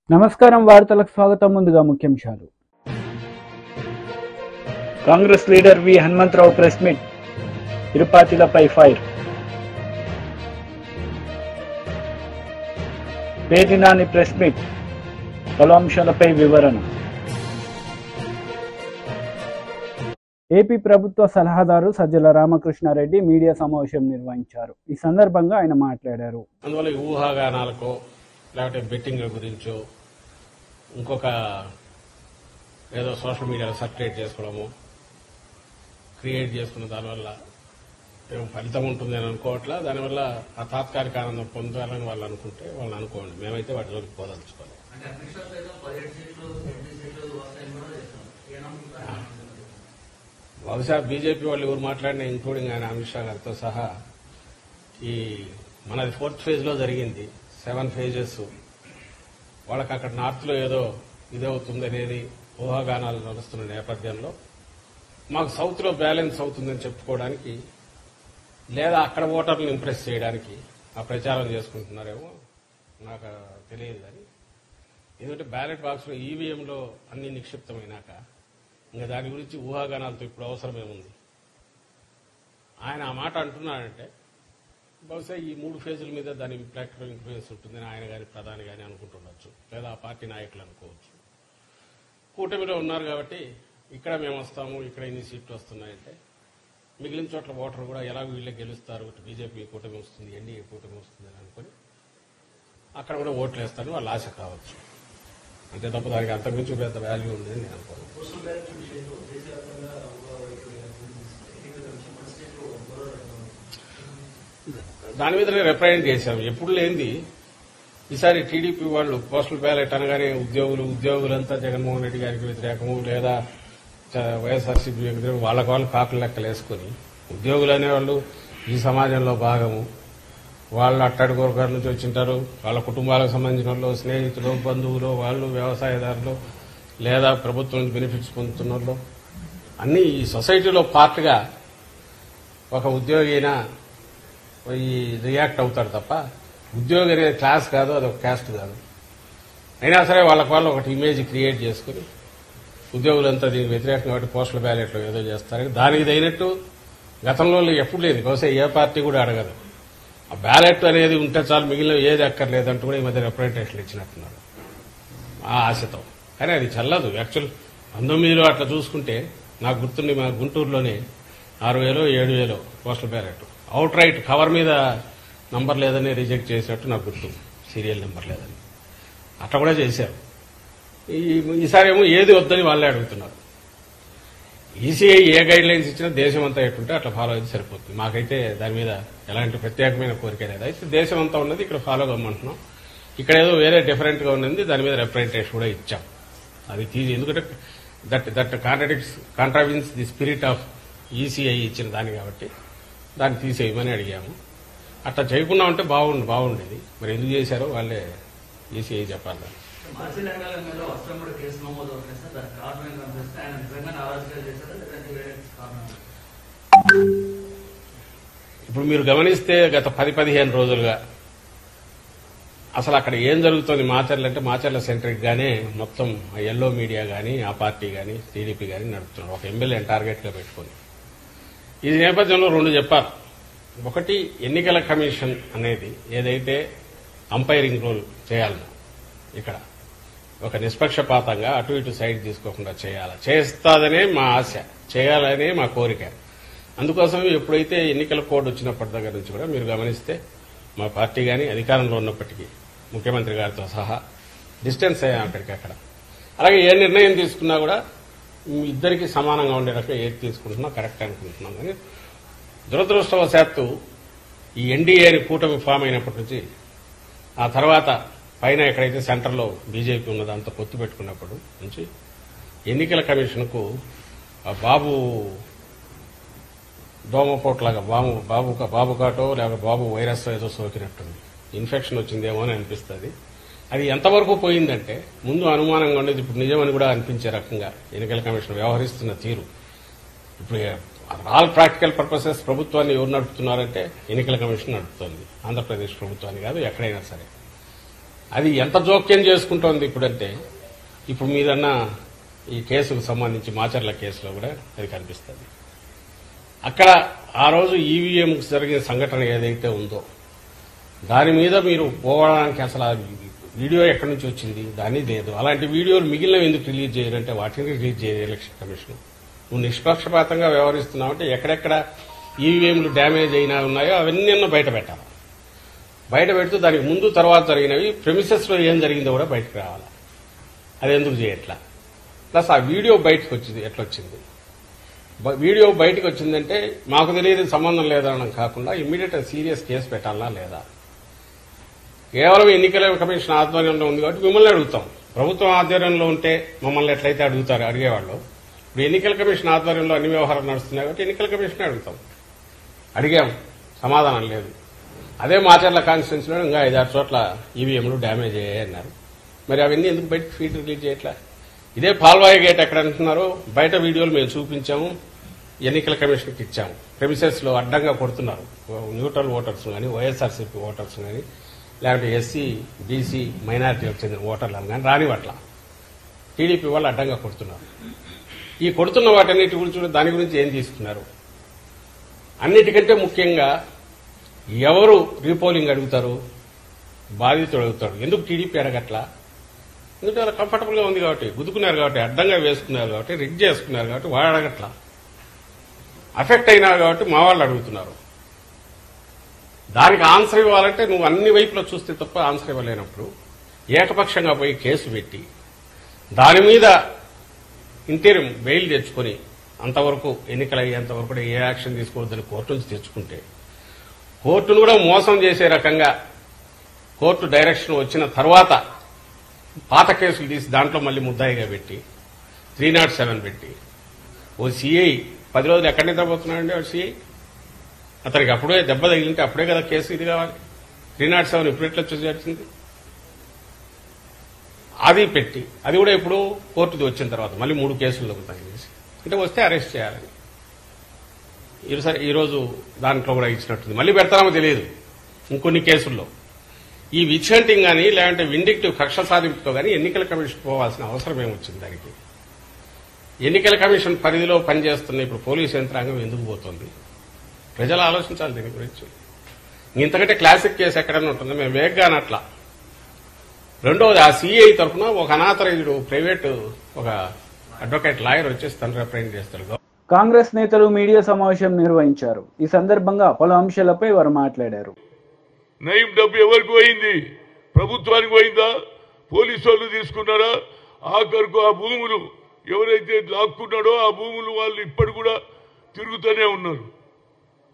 నమస్కారం వార్తలకు స్వాగతం. ముందుగా ముఖ్యాంశాలు. Congress leader V Hanumantharao press meet, తిరుపతిలపై ఫైర్. పేర్నినాని ప్రెస్ మీట్, పలు అంశాలపై వివరణ. ఏపీ ప్రభుత్వ సలహాదారు సజ్జల రామకృష్ణారెడ్డి మీడియా సమావేశం నిర్వహించారు. ఈ సందర్భంగా ఆయన మాట్లాడారు. అందువల్ల ఊహాగానాలకో లేకపోతే బెట్టింగ్ల గురించో ఇంకొక ఏదో సోషల్ మీడియాలో సర్క్యులేట్ చేసుకోవడము క్రియేట్ చేసుకున్న దానివల్ల ఏమో ఫలితం ఉంటుంది అని అనుకోవట్లా. దానివల్ల ఆ తాత్కాలిక ఆనందం పొందాలని వాళ్ళు అనుకుంటే వాళ్ళని అనుకోండి. మేమైతే వాటి జోలికి పోదలుచుకోవాలి. బహుశా బీజేపీ వాళ్ళు ఎవరు మాట్లాడినా, ఇంక్లూడింగ్ ఆయన అమిత్ షా గారితో సహా, ఈ మనది 4th phase లో జరిగింది. 7 phases. వాళ్ళకి అక్కడ నార్త్ లో ఏదో ఇదవుతుంది అనేది ఊహాగానాలు నడుస్తున్న నేపథ్యంలో మాకు సౌత్ లో బ్యాలెన్స్ అవుతుందని చెప్పుకోవడానికి లేదా అక్కడ ఓటర్లను ఇంప్రెస్ చేయడానికి ఆ ప్రచారం చేసుకుంటున్నారేమో నాకు తెలియదు. కానీ ఎందుకంటే బ్యాలెట్ బాక్స్ లో ఈవీఎంలో అన్ని నిక్షిప్తమైనాక ఇంకా దాని గురించి ఊహాగానాలతో ఇప్పుడు అవసరమేముంది. ఆయన ఆ మాట అంటున్నాడంటే బహుశా ఈ 3 phases మీద దాని ప్రాక్టికల్ ఇన్ఫ్లుయెన్స్ ఉంటుందని ఆయన గారి ప్రధాని గాని అనుకుంటుండొచ్చు, లేదా ఆ పార్టీ నాయకులు అనుకోవచ్చు. కూటమిలో ఉన్నారు కాబట్టి ఇక్కడ మేము వస్తాము, ఇక్కడ ఇన్ని సీట్లు వస్తున్నాయంటే మిగిలిన చోట్ల ఓటర్ కూడా ఎలాగో వీళ్ళే గెలుస్తారు, బీజేపీ కూటమి వస్తుంది, ఎన్డీఏ కూటమి వస్తుంది అని అనుకుని అక్కడ కూడా ఓట్లు వేస్తారని వాళ్ళ ఆశ కావచ్చు. అంతే తప్ప దానికి అంతకుమించి పెద్ద వాల్యూ ఉందని నేను అనుకోను. దాని మీదనే రిప్రజెంట్ చేశాం. ఎప్పుడు లేనిది ఈసారి టీడీపీ వాళ్ళు పోస్టల్ బ్యాలెట్ అనగానే ఉద్యోగులంతా జగన్మోహన్ రెడ్డి గారికి వ్యతిరేకము, లేదా వైఎస్ఆర్సీపీ వ్యతిరేకం, వాళ్ళు కాకులు లెక్కలు వేసుకుని ఉద్యోగులు అనేవాళ్ళు ఈ సమాజంలో భాగము, వాళ్ళు అట్టడుగు వర్గాల నుంచి వచ్చింటారు, వాళ్ళ కుటుంబాలకు సంబంధించిన వాళ్ళు, స్నేహితులు, బంధువులు, వాళ్ళు వ్యవసాయదారులు, లేదా ప్రభుత్వం నుంచి బెనిఫిట్స్ పొందుతున్న వాళ్ళు, అన్ని ఈ సొసైటీలో పార్ట్గా ఒక ఉద్యోగి అయినా ఈ రియాక్ట్ అవుతాడు తప్ప ఉద్యోగి అనేది క్లాస్ కాదు, అదొక క్యాస్ట్ కాదు. అయినా సరే వాళ్ళు ఒకటి ఇమేజ్ క్రియేట్ చేసుకుని ఉద్యోగులంతా దీనికి వ్యతిరేకంగా కాబట్టి పోస్టల్ బ్యాలెట్లో ఏదో చేస్తారని దానికి తగినట్టు గతంలో ఎప్పుడు లేదు, బహుశా ఏ పార్టీ కూడా అడగదు. ఆ బ్యాలెట్ అనేది ఉంటే చాలు, మిగిలిన ఏది అక్కర్లేదంటూ కూడా ఈ మధ్య రిప్రజెంటేషన్లు ఇచ్చినట్టున్నారు ఆ ఆశతో. కానీ అది చల్లదు. యాక్చువల్ 19లో అట్లా చూసుకుంటే నాకు గుర్తుండి మా గుంటూరులోనే 6,000 7,000 postal ballot out right cover మీద నంబర్ లేదని రిజెక్ట్ చేసినట్టు నాకు గుర్తు, సీరియల్ నెంబర్ లేదని. అట్లా కూడా చేశారు. ఈసారి ఏమో ఏది వద్దని వాళ్ళే అడుగుతున్నారు. ఈసీఐ ఏ గైడ్ లైన్స్ ఇచ్చినా దేశం అంతా ఎట్టుంటే అట్లా ఫాలో అయితే సరిపోతుంది. మాకైతే దాని మీద ఎలాంటి ప్రత్యేకమైన కోరిక లేదు. అయితే దేశం అంతా ఉన్నది ఇక్కడ ఫాలో కమ్మంటున్నాం. ఇక్కడ ఏదో వేరే డిఫరెంట్ గా ఉన్నది, దాని మీద రిప్రజెంటేషన్ కూడా ఇచ్చాం. అది తీసి, ఎందుకంటే that కాంట్రావిన్స్ the spirit of ECI ఇచ్చిన దాన్ని కాబట్టి దాన్ని తీసేయమని అడిగాము. అట్లా చేయకుండా ఉంటే బాగుండేది. మరి ఎందుకు చేశారో వాళ్ళే ఈసీఐ చెప్పాలి. ఇప్పుడు మీరు గమనిస్తే గత 10-15 రోజులుగా అసలు అక్కడ ఏం జరుగుతోంది మాచర్ల అంటే మాచర్ల సెంట్రిక్ గానే మొత్తం ఎల్లో మీడియా గానీ, ఆ పార్టీ గానీ, టీడీపీ గానీ నడుపుతున్నారు, ఒక ఎమ్మెల్యేని టార్గెట్ గా పెట్టుకుని. ఈ నేపథ్యంలో 2 చెప్పారు. ఒకటి, ఎన్నికల కమిషన్ అనేది ఏదైతే అంపైరింగ్ రోల్ చేయాలనో ఇక్కడ ఒక నిష్పక్షపాతంగా అటు ఇటు సైడ్ తీసుకోకుండా చేస్తాదనే మా ఆశ, చేయాలనే మా కోరిక. అందుకోసం ఎప్పుడైతే ఎన్నికల కోడ్ వచ్చినప్పటి దగ్గర నుంచి కూడా మీరు గమనిస్తే మా పార్టీ గాని అధికారంలో ఉన్నప్పటికీ ముఖ్యమంత్రి గారితో సహా డిస్టెన్స్ అయ్యాం అక్కడికక్కడ. అలాగే ఏ నిర్ణయం తీసుకున్నా కూడా ఇద్దరికి సమానంగా ఉండే రకంగా ఏది తీసుకుంటున్నా కరెక్ట్ అనుకుంటున్నాం. కానీ దురదృష్టవశాత్తు ఈ ఎన్డీఏని కూటమి ఫామ్ అయినప్పటి నుంచి, ఆ తర్వాత పైన ఎక్కడైతే సెంటర్లో బీజేపీ ఉన్నదో అంత పొత్తు పెట్టుకున్నప్పటి నుంచి ఎన్నికల కమిషన్కు బాబు దోమపోట్లాగా బాబు కాటో లేక బాబు వైరస్ ఏదో సోకినట్టుంది, ఇన్ఫెక్షన్ వచ్చిందేమో అని అనిపిస్తుంది. అది ఎంతవరకు పోయిందంటే ముందు అనుమానంగా ఉండేది, ఇప్పుడు నిజమని కూడా అనిపించే రకంగా ఎన్నికల కమిషన్ వ్యవహరిస్తున్న తీరు. ఇప్పుడు ఆల్ ప్రాక్టికల్ పర్పసెస్ ప్రభుత్వాన్ని ఎవరు నడుపుతున్నారంటే ఎన్నికల కమిషన్ నడుపుతోంది. ఆంధ్రప్రదేశ్ ప్రభుత్వాన్ని కాదు, ఎక్కడైనా సరే. అది ఎంత జోక్యం చేసుకుంటోంది ఇప్పుడంటే ఇప్పుడు మీదన్నా ఈ కేసుకు సంబంధించి మాచర్ల కేసులో కూడా అది కనిపిస్తుంది. అక్కడ ఆ రోజు ఈవీఎం జరిగిన సంఘటన ఏదైతే ఉందో దాని మీద మీరు పోవడానికి అసలు ఆ వీడియో ఎక్కడి నుంచి వచ్చింది దాని లేదు. అలాంటి వీడియోలు మిగిలినవి ఎందుకు రిలీజ్ చేయాలంటే వాటిని రిలీజ్ చేయాలి ఎలక్షన్ కమిషన్. నువ్వు నిష్పక్షపాతంగా వ్యవహరిస్తున్నావంటే ఎక్కడెక్కడ ఈవీఎంలు డ్యామేజ్ అయినా ఉన్నాయో అవన్నీ బయట పెట్టాలి. బయట పెడుతూ దానికి ముందు తర్వాత జరిగినవి ప్రెమిసెస్ లో ఏం జరిగిందో కూడా బయటకు రావాలి. అది ఎందుకు చేయట్లా? ప్లస్ ఆ వీడియో బయటకు వచ్చింది ఎట్లొచ్చింది? వీడియో బయటకు వచ్చిందంటే మాకు తెలియదు సంబంధం లేదనడం కాకుండా ఇమ్మీడియట్ సీరియస్ కేసు పెట్టాలా లేదా? కేవలం ఎన్నికల కమిషన్ ఆధ్వర్యంలో ఉంది కాబట్టి మిమ్మల్ని అడుగుతాం. ప్రభుత్వం ఆధ్వర్యంలో ఉంటే మమ్మల్ని ఎట్లయితే అడుగుతారు అడిగేవాళ్ళు. ఇప్పుడు ఎన్నికల కమిషన్ ఆధ్వర్యంలో అన్ని వ్యవహారాలు నడుస్తున్నాయి కాబట్టి ఎన్నికల కమిషన్ అడుగుతాం. అడిగాం, సమాధానం లేదు. అదే మాచర్ల కాన్స్టిట్యున్సీలో ఇంకా 5-6 చోట్ల ఈవీఎంలు డ్యామేజ్ అయ్యాయి అన్నారు. మరి అవన్నీ ఎందుకు బయటకు ఫీడ్ రిలీజ్ చేయట్లా? ఇదే పాల్వాయి గేట్ ఎక్కడ అంటున్నారో బయట వీడియోలు మేము చూపించాము, ఎన్నికల కమిషన్కి ఇచ్చాము. ప్రెమిసెస్ లో అడ్డంగా కొడుతున్నారు న్యూట్రల్ ఓటర్స్ కానీ వైఎస్ఆర్సీపీ ఓటర్స్ కానీ లేకపోతే ఎస్సీ బీసీ మైనారిటీలకు చెందిన ఓటర్లను కానీ రానివట్ల టీడీపీ వాళ్ళు అడ్డంగా కొడుతున్నారు. ఈ కొడుతున్న వాటన్నిటి గురించి దాని గురించి ఏం తీసుకున్నారు? అన్నిటికంటే ముఖ్యంగా ఎవరు రీపోలింగ్ అడుగుతారు? బాధితుడు అడుగుతాడు. ఎందుకు టీడీపీ అడగట్లా? ఎందుకంటే వాళ్ళు కంఫర్టబుల్ గా ఉంది కాబట్టి, గుద్దుకున్నారు కాబట్టి, అడ్డంగా వేసుకున్నారు కాబట్టి, రిగ్ చేసుకున్నారు కాబట్టి వాడు అడగట్లా. అఫెక్ట్ అయినారు కాబట్టి మా వాళ్ళు అడుగుతున్నారు. దానికి ఆన్సర్ ఇవ్వాలంటే నువ్వు అన్ని వైపులో చూస్తే తప్ప ఆన్సర్ ఇవ్వలేనప్పుడు ఏకపక్షంగా పోయి కేసు పెట్టి దాని మీద ఇంటీరియం బెయిల్ తెచ్చుకొని అంతవరకు ఎన్నికలు అయ్యేంతవరకు కూడా ఏ యాక్షన్ తీసుకోవద్దని కోర్టు నుంచి తెచ్చుకుంటే కోర్టును కూడా మోసం చేసే రకంగా కోర్టు డైరెక్షన్ వచ్చిన తర్వాత పాత కేసులు తీసి దాంట్లో మళ్లీ ముద్దాయిగా పెట్టి 307 పెట్టి ఓ సీఐ 10 రోజులు ఎక్కడ నిద్రపోతున్నాడండి వాడు సీఐ? అతనికి అప్పుడే దెబ్బ తగిలింటే అప్పుడే కదా కేసు ఇది కావాలి. 307 ఇప్పుడు ఎట్లా వచ్చింది? అది పెట్టి అది కూడా ఇప్పుడు కోర్టుది వచ్చిన తర్వాత మళ్ళీ 3 కేసులు తగిలేసి అంటే వస్తే అరెస్ట్ చేయాలని ఈరోజు దాంట్లో కూడా ఇచ్చినట్టుంది. మళ్ళీ పెడతామో తెలియదు ఇంకొన్ని కేసుల్లో. ఈ విచ్ హంటింగ్ కానీ లేదంటే విండిక్టివ్ కక్ష సాధింపుతో కానీ ఎన్నికల కమిషన్ పోవాల్సిన అవసరం ఏమొచ్చింది? దానికి ఎన్నికల కమిషన్ పరిధిలో పనిచేస్తున్న ఇప్పుడు పోలీసు యంత్రాంగం ఎందుకు పోతుంది? ప్రజలు ఆలోచించాలి దీని గురించి. ఇంతకంటే క్లాసిక్ కేసు ఎక్కడైనా ఉంటుంది? మేము వేగ్గానట్లా. రెండవది ఆ సీఐ తరఫున ఒక అనాథరైజ్డ్ ప్రైవేటు ఒక అడ్వకేట్ లాయర్ వచ్చేసి తను రిప్రజెంట్ చేస్తాడు. కాంగ్రెస్ నేతలు మీడియా సమావేశం నిర్వహించారు. ఈ సందర్భంగా పలు అంశాలపై వారు మాట్లాడారు. నయం డబ్బు ఎవరికి పోయింది? ప్రభుత్వానికి పోయిందా? పోలీసు వాళ్ళు తీసుకున్నారా? ఆఖరుకు ఆ భూములు ఎవరైతే లాక్కున్నాడో ఆ భూములు వాళ్ళు ఇప్పటి కూడా తిరుగుతూనే ఉన్నారు.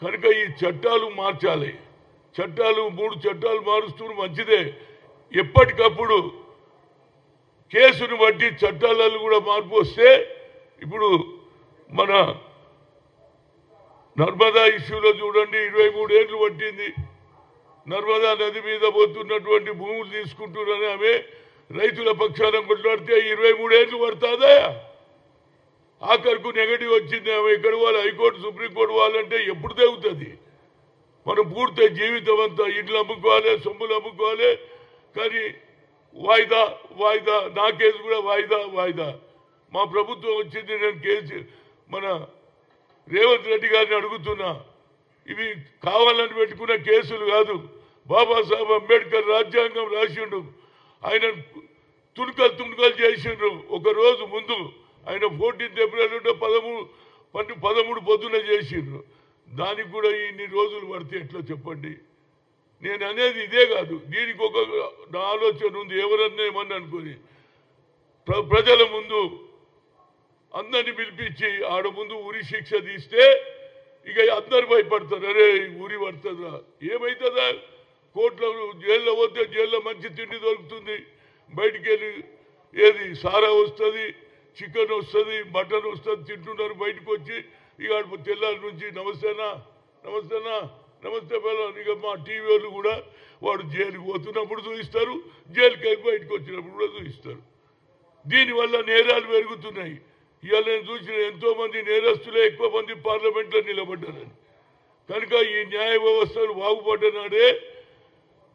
కనుక ఈ చట్టాలు మార్చాలి. చట్టాలు 3 చట్టాలు మారుస్తూ మంచిదే. ఎప్పటికప్పుడు కేసును బట్టి చట్టాలలో కూడా మార్పు వస్తే ఇప్పుడు మన నర్మదా ఇష్యూలో చూడండి 23 ఏళ్లు పట్టింది. నర్మదా నది మీద పోతున్నటువంటి భూములు తీసుకుంటున్నారని ఆమె రైతుల పక్షాన కొట్లాడితే 23 ఏళ్లు పడుతుందా? ఆఖరుకు నెగటివ్ వచ్చింది. ఆమె ఎక్కడ వాళ్ళు హైకోర్టు సుప్రీంకోర్టు వాళ్ళంటే ఎప్పుడు తెగుతుంది? మనం పూర్తి జీవితం అంతా ఇండ్లు అమ్ముకోవాలి, సొమ్ములు అమ్ముకోవాలి. కానీ వాయిదా వాయిదా, నా కేసు కూడా వాయిదా వాయిదా. మా ప్రభుత్వం వచ్చింది, నేను కేసు మన రేవంత్ రెడ్డి గారిని అడుగుతున్నా, ఇవి కావాలని పెట్టుకున్న కేసులు కాదు. బాబాసాహెబ్ అంబేద్కర్ రాజ్యాంగం రాసిండు. ఆయన తుణుకలు చేసిండ్రు. ఒక రోజు ముందు ఆయన 14 ఏప్రిల్ 13 పొద్దున చేసిండ్రు. దానికి కూడా ఇన్ని రోజులు పడితే ఎట్లా చెప్పండి? నేను అనేది ఇదే కాదు, దీనికి ఒక ఆలోచన ఉంది. ఎవరన్నా ఏమన్నా అనుకుని ప్రజల ముందు అందరిని పిలిపించి ఆడ ముందు ఉరి శిక్ష తీస్తే ఇక అందరు భయపడతారు. అరే ఉరి పడుతుందా? ఏమవుతుందా? కోర్టులో జైల్లో పోతే జైల్లో మంచి తిండి దొరుకుతుంది. బయటికి వెళ్ళి ఏది సారా వస్తుంది, చికెన్ వస్తుంది, మటన్ వస్తుంది, తింటున్నారు. బయటకు వచ్చి ఇక తెల్లారి నుంచి నమస్తేనా నమస్తేనా నమస్తే పిల్లలు. ఇక మా టీవీ వాళ్ళు కూడా వాడు జైలుకి పోతున్నప్పుడు చూపిస్తారు, జైలుకి వెళ్ళి బయటకు వచ్చినప్పుడు కూడా చూపిస్తారు. దీనివల్ల నేరాలు పెరుగుతున్నాయి. ఇవాళ నేను చూసిన ఎంతో మంది నేరస్తులే ఎక్కువ మంది పార్లమెంట్లో నిలబడ్డారని. కనుక ఈ న్యాయ వ్యవస్థలు బాగుపడ్డనాడే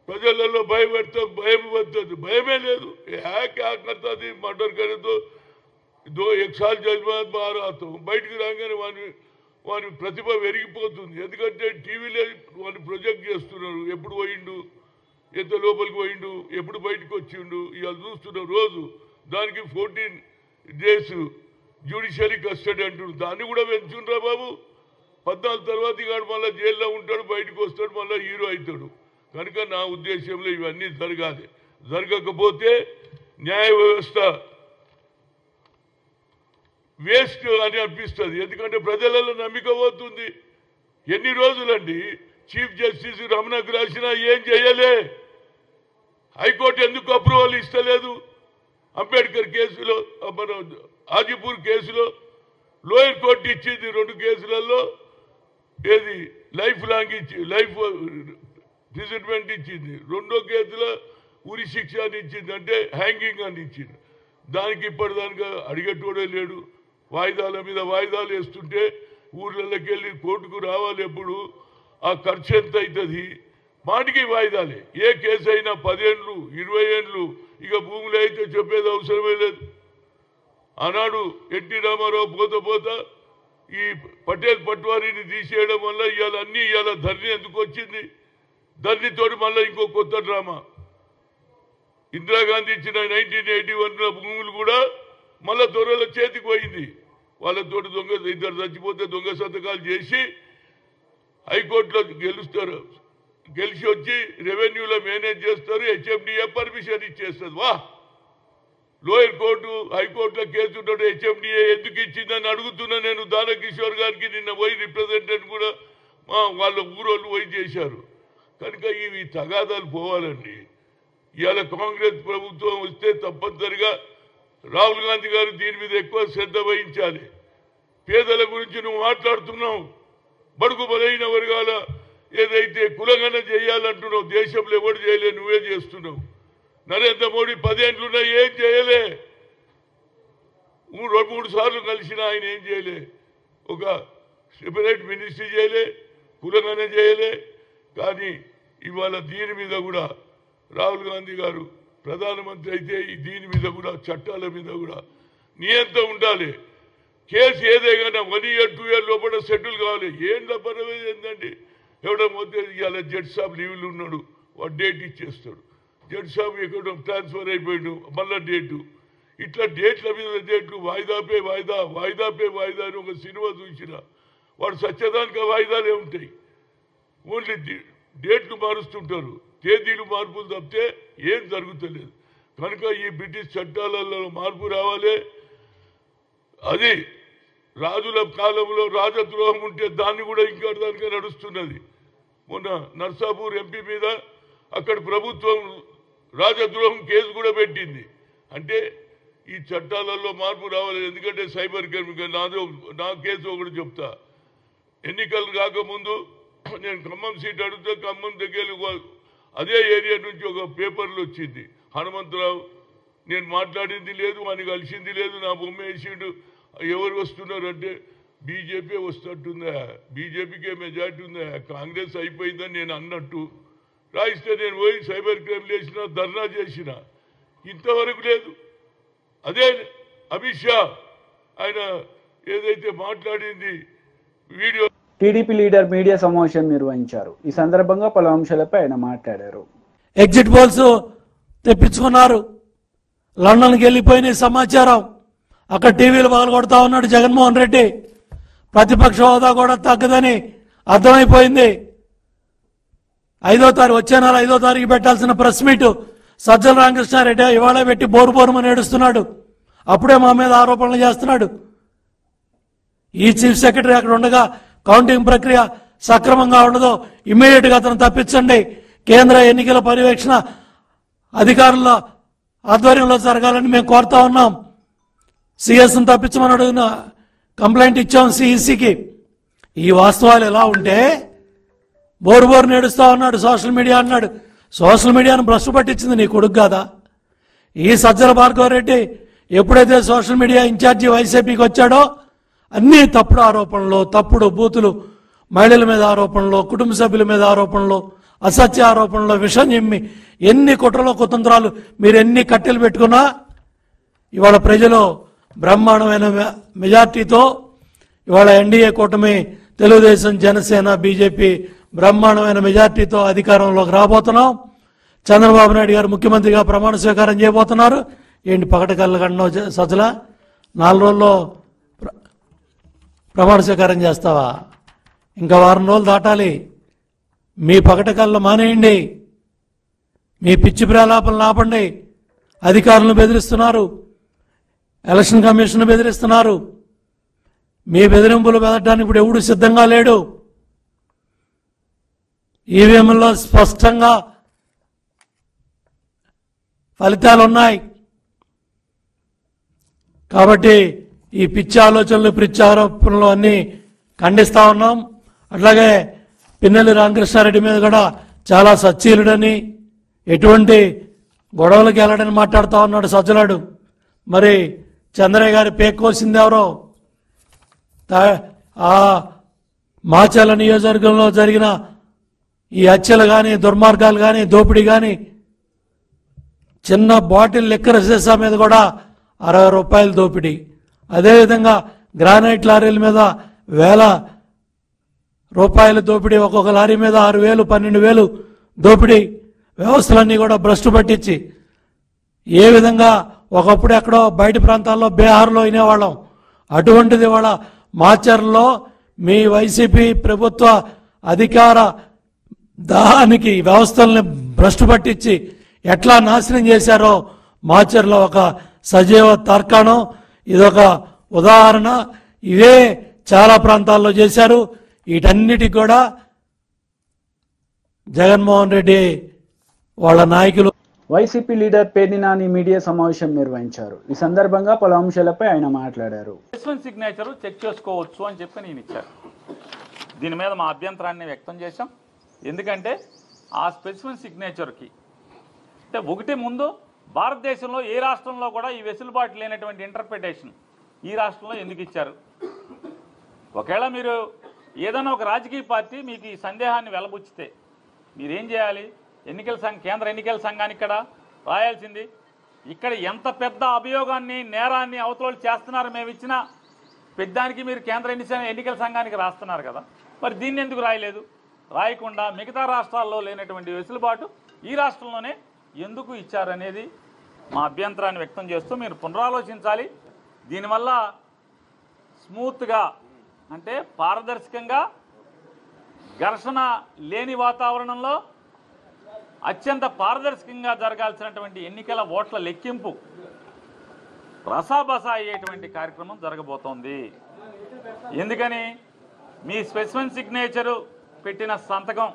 ప్రజలలో భయం పడుతుంది, భయమే లేదు. क्या करता थी मर्डर करे तो 1 साल जेल में बाहर आता हूँ, బయటికి రాగానే వాని ప్రతిభ పెరిగిపోతుంది. ఎందుకంటే టీవీలో వాడిని ప్రొజెక్ట్ చేస్తున్నారు, ఎప్పుడు పోయిండు, ఎంత లోపలికి పోయిండు, ఎప్పుడు బయటకు వచ్చిండు, ఇవాళ చూస్తున్న రోజు. దానికి 14 days జ్యుడిషియరీ కస్టడీ అంటున్నారు. దాన్ని కూడా పెంచుండ్రా బాబు. 14 తర్వాత ఇవాడు మళ్ళీ జైల్లో ఉంటాడు, బయటకు వస్తాడు, మళ్ళీ హీరో అవుతాడు. కనుక నా ఉద్దేశంలో ఇవన్నీ జరగాలి. జరగకపోతే న్యాయ వ్యవస్థ వేస్ట్ అని అనిపిస్తుంది. ఎందుకంటే ప్రజలలో నమ్మిక పోతుంది. ఎన్ని రోజులండి చీఫ్ జస్టిస్ రమణకు రాసినా ఏం చేయలే. హైకోర్టు ఎందుకు అప్రూవల్ ఇస్తలేదు? అంబేద్కర్ కేసులో, మన హాజీపూర్ కేసులో లోయర్ కోర్టు ఇచ్చింది. 2 కేసులలో ఏది లైఫ్ లాంగ్ లైఫ్ ఇంప్రిజన్మెంట్ ఇచ్చింది. 2వ కేసులో ఉరి శిక్ష అని ఇచ్చింది, అంటే హ్యాంగింగ్ అని ఇచ్చింది. దానికి ఇప్పటిదానిగా అడిగేటోడే లేడు. వాయిదాల మీద వాయిదాలు వేస్తుంటే ఊర్లలోకి వెళ్ళి కోర్టుకు రావాలి. ఎప్పుడు ఆ ఖర్చు ఎంత అవుతుంది? మాటికి వాయిదాలే. ఏ కేసు అయినా 10 ఏళ్ళు 20 ఏళ్ళు. ఇక భూములు అయితే చెప్పేది అవసరమే లేదు. ఆనాడు ఎన్టీ రామారావు పోతా ఈ పటేల్ పట్వారీని తీసేయడం వల్ల ఇవాళ ధరణి ఎందుకు వచ్చింది? ధరణితోటి మళ్ళీ ఇంకో కొత్త డ్రామా. ఇందిరాగాంధీ ఇచ్చిన 1981 భూములు కూడా మళ్ళా దొరల చేతికి పోయింది. వాళ్ళతో ఇద్దరు చచ్చిపోతే దొంగ సంతకాలు చేసి హైకోర్టులో గెలుస్తారు. గెలిచి వచ్చి రెవెన్యూలో మేనేజ్ చేస్తారు. హెచ్ఎండిఏ పర్మిషన్ ఇచ్చేస్తుంది. వా, లోయర్ కోర్టు హైకోర్టులో కేసు ఉంటాడు. హెచ్ఎండిఏ ఎందుకు ఇచ్చిందని అడుగుతున్నా నేను. దానకిషోర్ గారికి నిన్న పోయి రిప్రజెంటేటివ్ కూడా వాళ్ళ ఊరోళ్ళు పోయి చేశారు. కనుక ఇవి తగాదాలు పోవాలండి. ఇవాళ కాంగ్రెస్ ప్రభుత్వం వస్తే తప్పనిసరిగా రాహుల్ గాంధీ గారు దీని మీద ఎక్కువ శ్రద్ధ వహించాలి. పేదల గురించి నువ్వు మాట్లాడుతున్నావు. బడుగు బలైన వర్గాల ఏదైతే కులగణ చేయాలంటున్నావు, దేశంలో ఎవరు చేయలే, నువ్వే చేస్తున్నావు. నరేంద్ర మోడీ 10 ఏళ్ళున్నా ఏం చేయలే. 2-3 సార్లు కలిసిన ఆయన ఏం చేయలే. ఒక సెపరేట్ మినిస్ట్రీ చేయలే, కులగణ చేయలే. కానీ ఇవాళ దీని మీద కూడా రాహుల్ గాంధీ గారు ప్రధానమంత్రి అయితే దీని మీద కూడా చట్టాల మీద కూడా నియంత్రణ ఉండాలి. కేసు ఏదైనా 1 year 2 year లోపల సెటిల్ కావాలి. ఏం పర్వే ఏంటండి? ఎవడో మొత్తం ఇవాళ జడ్జి సాబ్ లీవ్లు ఉన్నాడు, వాడు డేట్ ఇచ్చేస్తాడు. జడ్జి సాబ్ ఎక్కడో ట్రాన్స్ఫర్ అయిపోయాడు, మళ్ళా డేటు. ఇట్లా డేట్ల మీద డేట్లు, వాయిదాపే వాయిదా అని ఒక సినిమా చూసిన వాడు సత్యదానికి వాయిదాలే ఉంటాయి. ఓన్లీ డేట్లు మారుస్తుంటారు, తేదీలు మార్పులు తప్పితే ఏం జరుగుతలేదు. కనుక ఈ బ్రిటిష్ చట్టాలలో మార్పు రావాలి. అది రాజుల కాలంలో రాజద్రోహం ఉంటే దాన్ని కూడా ఇంకా దానికే నడుస్తున్నది. మొన్న నర్సాపూర్ ఎంపీ మీద అక్కడ ప్రభుత్వం రాజద్రోహం కేసు కూడా పెట్టింది. అంటే ఈ చట్టాలలో మార్పు రావాలి. ఎందుకంటే సైబర్ క్రైమ్ నా కేసు ఒకటి చెప్తా. ఎన్నికలు కాకముందు నేను ఖమ్మం సీట్ అడిగితే ఖమ్మం దగ్గర అదే ఏరియా నుంచి ఒక పేపర్లు వచ్చింది. హనుమంతరావు నేను మాట్లాడింది లేదు, అని కలిసింది లేదు, నా బొమ్మ వేసిండు. ఎవరు వస్తున్నారంటే బీజేపీ వస్తున్నట్టుందా, బీజేపీకే మెజార్టీ ఉందా, కాంగ్రెస్ అయిపోయిందని నేను అన్నట్టు రాయిస్తే నేను పోయి సైబర్ క్రైమ్ చేసిన, ధర్నా చేసిన. ఇంతవరకు లేదు. అదే అమిత్ షా ఆయన ఏదైతే మాట్లాడింది వీడియో. టీడీపీ లీడర్ మీడియా సమావేశం నిర్వహించారు. ఈ సందర్భంగా పలు అంశాలపై ఆయన మాట్లాడారు. ఎగ్జిట్ పోల్స్ తెప్పించుకున్నారు, లండన్కి వెళ్ళిపోయిన సమాచారం. అక్కడ టీవీలు పగలగొడతా ఉన్నాడు జగన్మోహన్ రెడ్డి. ప్రతిపక్ష హోదా కూడా తగ్గదని అర్థమైపోయింది. 5వ తారీఖు వచ్చే నెల 5వ తారీఖు పెట్టాల్సిన ప్రెస్ మీట్ సజ్జల రామకృష్ణారెడ్డి ఇవాళ పెట్టి బోరుమని ఏడుస్తున్నాడు. అప్పుడే మా మీద ఆరోపణలు చేస్తున్నాడు. ఈ చీఫ్ సెక్రటరీ అక్కడ ఉండగా కౌంటింగ్ ప్రక్రియ సక్రమంగా ఉండదో ఇమ్మీడియట్గా అతను తప్పించండి. కేంద్ర ఎన్నికల పర్యవేక్షణ అధికారుల ఆధ్వర్యంలో జరగాలని మేము కోరుతా ఉన్నాం. సిఎస్ని తప్పించమని అడిగిన కంప్లైంట్ ఇచ్చాం సిఈసికి. ఈ వాస్తవాలు ఎలా ఉంటే బోరు నేడుస్తా ఉన్నాడు. సోషల్ మీడియా అన్నాడు. సోషల్ మీడియాను భ్రష్టు పట్టించింది నీ కొడుకు కాదా? ఈ సజ్జల భార్గవరెడ్డి ఎప్పుడైతే సోషల్ మీడియా ఇన్ఛార్జి వైసీపీకి వచ్చాడో అన్ని తప్పుడు ఆరోపణలు, తప్పుడు బూతులు, మహిళల మీద ఆరోపణలు, కుటుంబ సభ్యుల మీద ఆరోపణలు, అసత్య ఆరోపణలో విషం చిమ్మి ఎన్ని కుట్రలో కుతంత్రాలు మీరు ఎన్ని కట్టెలు పెట్టుకున్నా ఇవాళ ప్రజలు బ్రహ్మాండమైన మెజార్టీతో ఇవాళ ఎన్డీఏ కూటమి తెలుగుదేశం జనసేన బీజేపీ బ్రహ్మాండమైన మెజార్టీతో అధికారంలోకి రాబోతున్నాం. చంద్రబాబు నాయుడు గారు ముఖ్యమంత్రిగా ప్రమాణ స్వీకారం చేయబోతున్నారు. ఏంటి పకటకల్ల కన్నా సజ్జల 4 రోజుల్లో ప్రమాణ స్వీకారం చేస్తావా? ఇంకా వారం రోజులు దాటాలి. మీ పకటకళ్ళు మానేయండి, మీ పిచ్చి ప్రలాపనలు ఆపండి. అధికారులను బెదిరిస్తున్నారు, ఎలక్షన్ కమిషన్ బెదిరిస్తున్నారు. మీ బెదిరింపులు బెదరడానికి ఇప్పుడు ఎవడు సిద్ధంగా లేడు. ఈవీఎంలో స్పష్టంగా ఫలితాలు ఉన్నాయి. కాబట్టి ఈ పిచ్చి ఆలోచనలు పిచ్చి ఆరోపణలు అన్నీ ఖండిస్తా ఉన్నాం. అట్లాగే పిన్నెల్లి రామకృష్ణారెడ్డి మీద కూడా చాలా సచ్చీలుడని, ఎటువంటి గొడవలకు వెళ్ళడని మాట్లాడుతూ ఉన్నాడు సజ్జలాడు. మరి చంద్రయ్య గారి పేక్కోసింది ఎవరో? ఆ మాచర్ల నియోజకవర్గంలో జరిగిన ఈ హత్యలు కానీ, దుర్మార్గాలు కానీ, దోపిడీ కానీ, చిన్న బాటిల్ లిక్కర్ సీసా మీద కూడా 60 రూపాయలు దోపిడీ. అదేవిధంగా గ్రానైట్ లారీల మీద వేల రూపాయలు దోపిడీ, ఒక్కొక్క లారీ మీద 6,000, 12,000 దోపిడీ. వ్యవస్థలన్నీ కూడా భ్రష్టు పట్టించి ఏ విధంగా ఒకప్పుడు ఎక్కడో బయట ప్రాంతాల్లో బీహార్లో వినేవాళ్ళం, అటువంటిది ఇవాళ మాచర్లో మీ వైసీపీ ప్రభుత్వ అధికార దానికి వ్యవస్థల్ని భ్రష్టు పట్టించి ఎట్లా నాశనం చేశారో మాచర్లో ఒక సజీవ తార్కాణం. ఇదొక ఉదాహరణ. ఇవే చాలా ప్రాంతాల్లో చేశారు. వీటన్నిటికి కూడా జగన్మోహన్ రెడ్డి వాళ్ళ నాయకులు. వైసీపీ లీడర్ పేర్నినాని మీడియా సమావేశం నిర్వహించారు. ఈ సందర్భంగా పలు అంశాలపై ఆయన మాట్లాడారు. సిగ్నేచర్ చెక్ చేసుకోవచ్చు అని చెప్పి నేను ఇచ్చాను. దీని మీద మా అభ్యంతరాన్ని వ్యక్తం చేశాం. ఎందుకంటే ఆ స్పెసిఫిక్ సిగ్నేచర్కి అంటే ఒకటి ముందు భారతదేశంలో ఏ రాష్ట్రంలో కూడా ఈ వెసులుబాటు లేనటువంటి ఇంటర్ప్రిటేషన్ ఈ రాష్ట్రంలో ఎందుకు ఇచ్చారు? ఒకవేళ మీరు ఏదైనా ఒక రాజకీయ పార్టీ మీకు ఈ సందేహాన్ని వెలబుచ్చితే మీరేం చేయాలి? కేంద్ర ఎన్నికల సంఘానికి ఇక్కడ రాయాల్సింది. ఇక్కడ ఎంత పెద్ద అభియోగాన్ని, నేరాన్ని అవతల చేస్తున్నారు మేము ఇచ్చిన పెద్దానికి మీరు కేంద్ర ఎన్నికల సంఘానికి రాస్తున్నారు కదా, మరి దీన్ని ఎందుకు రాయలేదు? రాయకుండా మిగతా రాష్ట్రాల్లో లేనటువంటి వెసులుబాటు ఈ రాష్ట్రంలోనే ఎందుకు ఇచ్చారనేది మా అభ్యంతరాన్ని వ్యక్తం చేస్తూ మీరు పునరాలోచించాలి. దీనివల్ల స్మూత్గా అంటే పారదర్శకంగా ఘర్షణ లేని వాతావరణంలో అత్యంత పారదర్శకంగా జరగాల్సినటువంటి ఎన్నికల ఓట్ల లెక్కింపు రసాబసా అయ్యేటువంటి కార్యక్రమం జరగబోతోంది. ఎందుకని మీ స్పెసిఫిక్ సిగ్నేచరు పెట్టిన సంతకం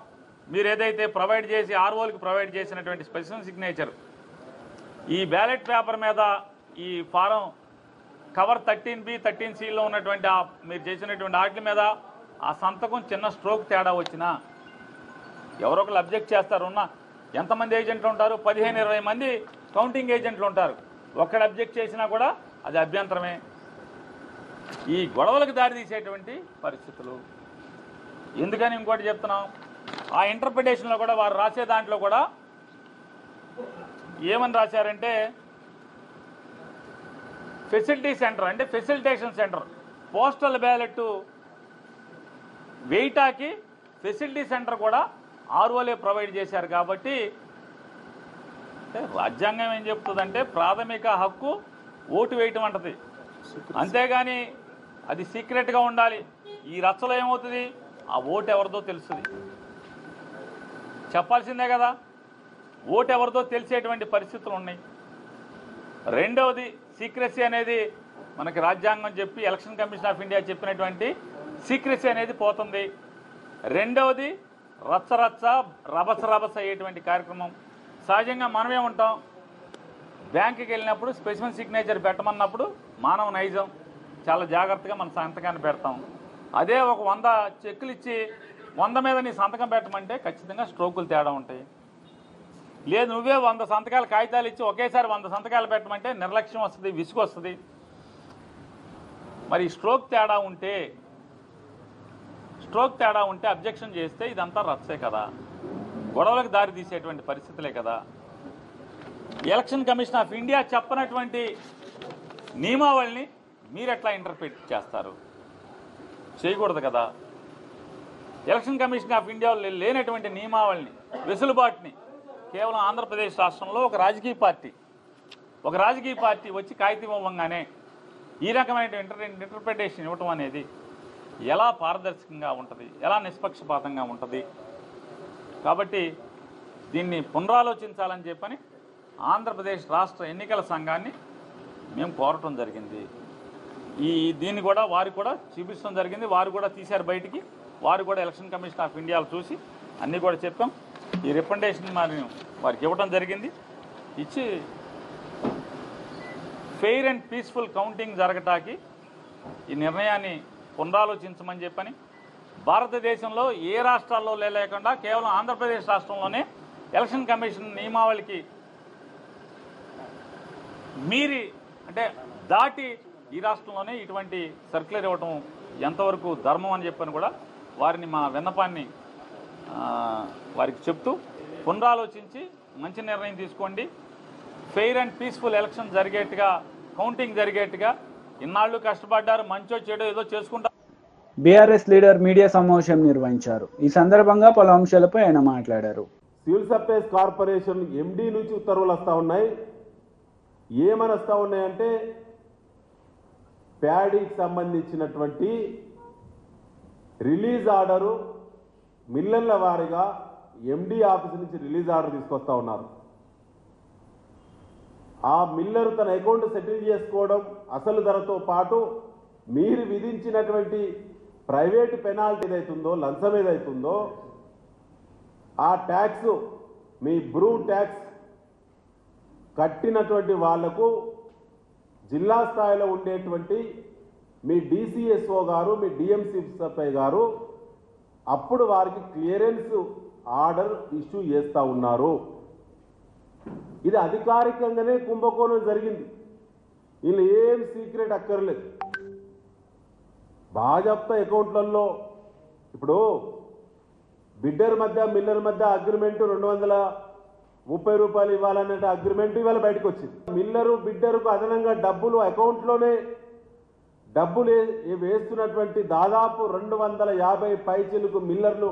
మీరు ఏదైతే ప్రొవైడ్ చేసి ఆర్ఓలకు ప్రొవైడ్ చేసినటువంటి స్పెసిఫిక్ సిగ్నేచర్ ఈ బ్యాలెట్ పేపర్ మీద ఈ ఫారం కవర్ 13B 13Cలో ఉన్నటువంటి మీరు చేసినటువంటి వాటి మీద ఆ సంతకం చిన్న స్ట్రోక్ తేడా వచ్చినా ఎవరో ఒకరు అబ్జెక్ట్ చేస్తారు. ఎంతమంది ఏజెంట్లు ఉంటారు? 15-20 మంది కౌంటింగ్ ఏజెంట్లు ఉంటారు. ఒక్కడ అబ్జెక్ట్ చేసినా కూడా అది అభ్యంతరమే. ఈ గొడవలకు దారితీసేటువంటి పరిస్థితులు. ఎందుకని ఇంకోటి చెప్తున్నాం, ఆ ఇంటర్ప్రిటేషన్లో కూడా వారు రాసే దాంట్లో కూడా ఏమని రాశారంటే ఫెసిలిటీ సెంటర్ అంటే ఫెసిలిటేషన్ సెంటర్, పోస్టల్ బ్యాలెట్ వెయిటాకి ఫెసిలిటీ సెంటర్ కూడా ఆర్ఓలే ప్రొవైడ్ చేశారు. కాబట్టి రాజ్యాంగం ఏం చెప్తుందంటే ప్రాథమిక హక్కు ఓటు వేయటం అంటది, అంతేగాని అది సీక్రెట్గా ఉండాలి. ఈ రచ్చలో ఏమవుతుంది, ఆ ఓటు ఎవరిదో తెలుస్తుంది, చెప్పాల్సిందే కదా. ఓటు ఎవరిదో తెలిసేటువంటి పరిస్థితులు ఉన్నాయి. రెండవది సీక్రెసీ అనేది మనకి రాజ్యాంగం చెప్పి ఎలక్షన్ కమిషన్ ఆఫ్ ఇండియా చెప్పినటువంటి సీక్రెసీ అనేది పోతుంది. రెండవది రచ్చరచ్చ రభస అయ్యేటువంటి కార్యక్రమం. సహజంగా మనమే ఉంటాం, బ్యాంకుకి వెళ్ళినప్పుడు స్పెసిఫిక్ సిగ్నేచర్ పెట్టమన్నప్పుడు మానవ నైజం చాలా జాగ్రత్తగా మన సంతకాన్ని పెడతాం. అదే ఒక 100 చెక్కులు ఇచ్చి 100 మీద నీ సంతకం పెట్టమంటే ఖచ్చితంగా స్ట్రోకులు తేడా ఉంటాయి. లేదు నువ్వే 100 సంతకాలు కాగితాలు ఇచ్చి ఒకేసారి 100 సంతకాలు పెట్టమంటే నిర్లక్ష్యం వస్తుంది, విసుగు వస్తుంది. మరి స్ట్రోక్ తేడా ఉంటే అబ్జెక్షన్ చేస్తే ఇదంతా రచ్చే కదా. గొడవలకు దారి తీసేటువంటి పరిస్థితులే కదా. ఎలక్షన్ కమిషన్ ఆఫ్ ఇండియా చెప్పనటువంటి నియమావళిని మీరు ఎట్లా ఇంటర్ప్రిట్ చేస్తారు? చేయకూడదు కదా. ఎలక్షన్ కమిషన్ ఆఫ్ ఇండియా లేనటువంటి నియమావళిని, వెసులుబాటుని కేవలం ఆంధ్రప్రదేశ్ రాష్ట్రంలో ఒక రాజకీయ పార్టీ వచ్చి కాగితం ఇవ్వగానే ఈ రకమైన ఇంటర్ప్రిటేషన్ ఇవ్వటం అనేది ఎలా పారదర్శకంగా ఉంటుంది, ఎలా నిష్పక్షపాతంగా ఉంటుంది? కాబట్టి దీన్ని పునరాలోచించాలని చెప్పని ఆంధ్రప్రదేశ్ రాష్ట్ర ఎన్నికల సంఘాన్ని మేము కోరటం జరిగింది. దీన్ని కూడా వారు కూడా చూపించడం జరిగింది. వారు కూడా తీశారు బయటికి. వారు కూడా ఎలక్షన్ కమిషన్ ఆఫ్ ఇండియాలో చూసి అన్నీ కూడా చెప్పాం. ఈ రికమెండేషన్ మరి వారికి ఇవ్వడం జరిగింది. ఇచ్చి ఫెయిర్ అండ్ పీస్ఫుల్ కౌంటింగ్ జరగటానికి ఈ నిర్ణయాన్ని పునరాలోచించమని చెప్పని, భారతదేశంలో ఏ రాష్ట్రాల్లో లేకుండా కేవలం ఆంధ్రప్రదేశ్ రాష్ట్రంలోనే ఎలక్షన్ కమిషన్ నియమావళికి మీరి అంటే దాటి ఈ రాష్ట్రంలోనే ఇటువంటి సర్క్యులర్ ఇవ్వటం ఎంతవరకు ధర్మం అని చెప్పని కూడా వారిని మా విన్నపాన్ని వారికి చెప్తూ పునరాలోచించి మంచి నిర్ణయం తీసుకోండి. ఫెయిర్ అండ్ పీస్ఫుల్ ఎలక్షన్ జరిగేట్టుగా, కౌంటింగ్ జరిగేట్టుగా ఇన్నాళ్ళు కష్టపడ్డారు, మంచో చెడో ఏదో చేసుకుంటారు. బీఆర్ఎస్ లీడర్ మీడియా సమావేశం నిర్వహించారు. ఈ సందర్భంగా పలు అంశాలపై ఆయన మాట్లాడారు. సివిల్ సప్లైస్ కార్పొరేషన్ ఎండీ నుంచి ఉత్తర్వులు వస్తూ ఉన్నాయి. ఏమని వస్తూ ఉన్నాయంటే ప్యాడీకి సంబంధించినటువంటి రిలీజ్ ఆర్డరు మిల్లర్ల వారీగా ఎండీ ఆఫీస్ నుంచి రిలీజ్ ఆర్డర్ తీసుకొస్తా ఉన్నారు. ఆ మిల్లర్ తన అకౌంట్ సెటిల్ చేసుకోవడం, అసలు ధరతో పాటు మీరు విధించినటువంటి ప్రైవేట్ పెనాల్టీ ఏదైతుందో, లంచం ఏదైతుందో ఆ ట్యాక్స్, మీ బ్రూ ట్యాక్స్ కట్టినటువంటి వాళ్లకు జిల్లా స్థాయిలో ఉండేటువంటి మీ DCSO గారు, మీ DMCSI గారు అప్పుడు వారికి క్లియరెన్స్ ఆర్డర్ ఇష్యూ చేస్తూ ఉన్నారు. ఇది అధికారికంగానే కుంభకోణం జరిగింది. వీళ్ళు ఏం సీక్రెట్ అక్కర్లేదు. బాజప్తా అకౌంట్లలో ఇప్పుడు బిడ్డర్ మధ్య మిల్లర్ మధ్య అగ్రిమెంట్ 230 రూపాయలు ఇవ్వాలనే అగ్రిమెంట్ ఇవాళ బయటకు వచ్చింది. మిల్లరు బిడ్డరుకు అదనంగా డబ్బులు అకౌంట్లోనే డబ్బులు వేస్తున్నటువంటి దాదాపు 250 పైచిలకు మిల్లర్లు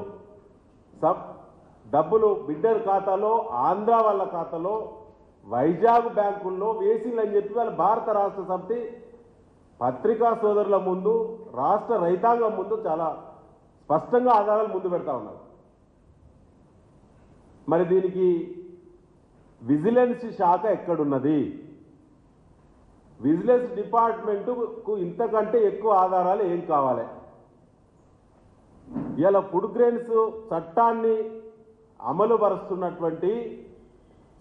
డబ్బులు బిడ్డర్ ఖాతాలో, ఆంధ్ర వాళ్ళ ఖాతాలో, వైజాగ్ బ్యాంకుల్లో వేసిందని చెప్పి వాళ్ళ భారత రాష్ట్ర సమితి పత్రికా సోదరుల ముందు, రాష్ట్ర రైతాంగం ముందు చాలా స్పష్టంగా ఆధారాలు ముందు పెడతా ఉన్నారు. మరి దీనికి విజిలెన్స్ శాఖ ఎక్కడున్నది? విజిలెన్స్ డిపార్ట్మెంటుకు ఇంతకంటే ఎక్కువ ఆధారాలు ఏం కావాలి? ఇలా ఫుడ్ గ్రెయిన్స్ చట్టాన్ని అమలు పరుస్తున్నటువంటి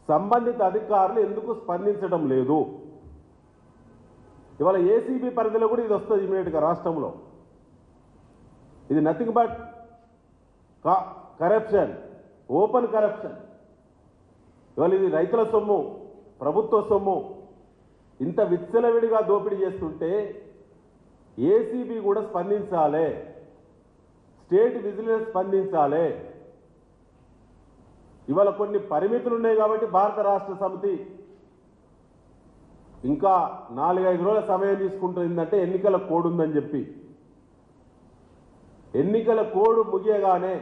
సంబంధిత అధికారులు ఎందుకు స్పందించడం లేదు? ఇవాళ ACB పరిధిలో కూడా ఇది వస్తుంది ఇమీడియట్గా రాష్ట్రంలో. ఇది nothing but corruption, open corruption. ఇవాళ ఇది రైతుల సొమ్ము, ప్రభుత్వ సొమ్ము ఇంత విచ్చలవిడిగా దోపిడీ చేస్తుంటే ACB కూడా స్పందించాలి, స్టేట్ విజిలెన్స్ స్పందించాలి. ఇవాళ కొన్ని పరిమితులు ఉన్నాయి కాబట్టి భారత రాష్ట్ర సమితి ఇంకా 4-5 రోజుల సమయం తీసుకుంటుందంటే ఎన్నికల కోడ్ ఉందని చెప్పి. ఎన్నికల కోడ్ ముగియగానే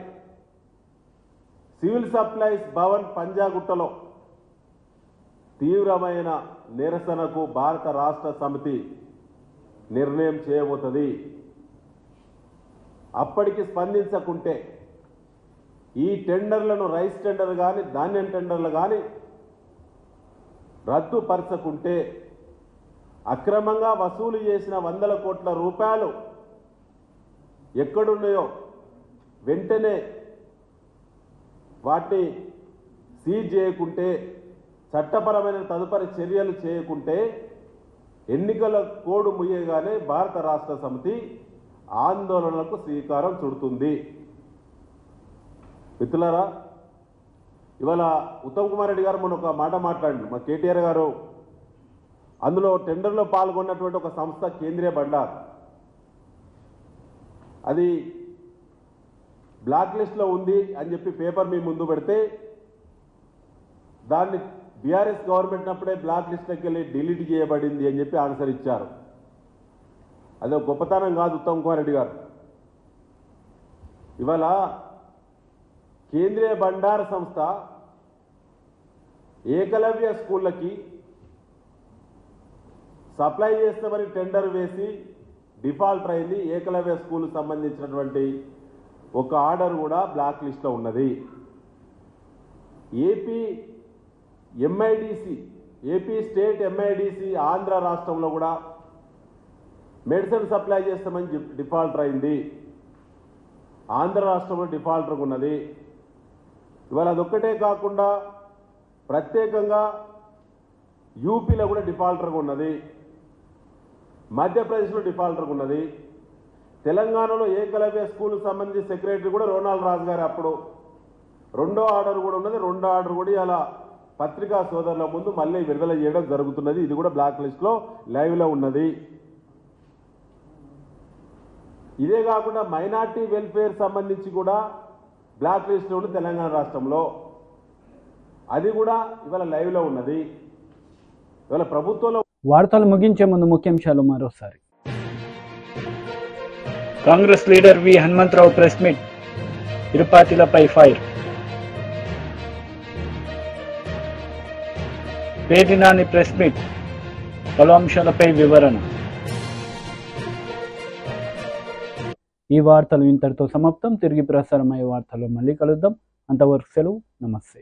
సివిల్ సప్లైస్ భవన్ పంజాగుట్టలో తీవ్రమైన నిరసనకు భారత రాష్ట్ర సమితి నిర్ణయం చేయబోతుంది. అప్పటికి స్పందించకుంటే ఈ టెండర్లను, రైస్ టెండర్ కానీ ధాన్యం టెండర్లు కానీ రద్దుపరచకుంటే, అక్రమంగా వసూలు చేసిన 100 కోట్ల రూపాయలు ఎక్కడున్నాయో వెంటనే వాటిని సీజ్ చేయకుంటే, చట్టపరమైన తదుపరి చర్యలు చేయకుంటే ఎన్నికల కోడ్ ముయ్యగానే భారత రాష్ట్ర సమితి ఆందోళనలకు శ్రీకారం చుడుతుంది. మిత్రులారా, ఇవాళ ఉత్తమ్ కుమార్ రెడ్డి గారు మొన్న ఒక మాట మాట్లాడండి. మా కేటీఆర్ గారు అందులో టెండర్లో పాల్గొన్నటువంటి ఒక సంస్థ కేంద్రీయ బండార్, అది బ్లాక్ లిస్ట్లో ఉంది అని చెప్పి పేపర్ మీ ముందు పెడితే దాన్ని బీఆర్ఎస్ గవర్నమెంట్ అప్పుడే బ్లాక్ లిస్ట్లోకి వెళ్ళి డిలీట్ చేయబడింది అని చెప్పి ఆన్సర్ ఇచ్చారు. అదే గొప్పతనం కాదు ఉత్తమ్ కుమార్ రెడ్డి గారు. ఇవాళ కేంద్రీయ బండార సంస్థ ఏకలవ్య స్కూళ్ళకి సప్లై చేస్తామని టెండర్ వేసి డిఫాల్ట్ అయింది. ఏకలవ్య స్కూల్ సంబంధించినటువంటి ఒక ఆర్డర్ కూడా బ్లాక్ లిస్ట్లో ఉన్నది. ఏపీ స్టేట్ ఎంఐడిసి ఆంధ్ర రాష్ట్రంలో కూడా మెడిసిన్ సప్లై చేస్తామని డిఫాల్టర్ అయింది. ఆంధ్ర రాష్ట్రంలో డిఫాల్టర్గా ఉన్నది. ఇవాళ అదొక్కటే కాకుండా ప్రత్యేకంగా యూపీలో కూడా డిఫాల్టర్గా ఉన్నది. మధ్యప్రదేశ్లో డిఫాల్టర్గా ఉన్నది. తెలంగాణలో ఏకలవ్య స్కూల్ సంబంధించి సెక్రటరీ కూడా రోనాల్డ్ రాజు గారు అప్పుడు రెండో ఆర్డర్ కూడా ఉన్నది. రెండో ఆర్డర్ కూడా ఇలా పత్రికా సోదరుల ముందు మళ్ళీ విడుదల చేయడం జరుగుతున్నది. ఇది కూడా బ్లాక్ లిస్ట్లో లైవ్లో ఉన్నది. ఇదే కాకుండా మైనార్టీ వెల్ఫేర్ సంబంధించి కూడా బ్లాక్ లిస్ట్లో ఉంది తెలంగాణ రాష్ట్రంలో. అది కూడా ఇవాళ లైవ్లో ఉన్నది. ఇవాళ ప్రభుత్వంలో వార్తలు ముగించే ముందు ముఖ్యాంశాలు మరోసారి. Congress leader V Hanumantharao press meet, తిరుపతిలపై fire. Perni Nani press meet, పలు అంశాలపై వివరణ. ఈ వార్తలు ఇంతటితో సమాప్తం. తిరిగి ప్రసారమయ్యే వార్తల్లో మళ్ళీ కలుద్దాం. అంతవరకు సెలవు. నమస్తే.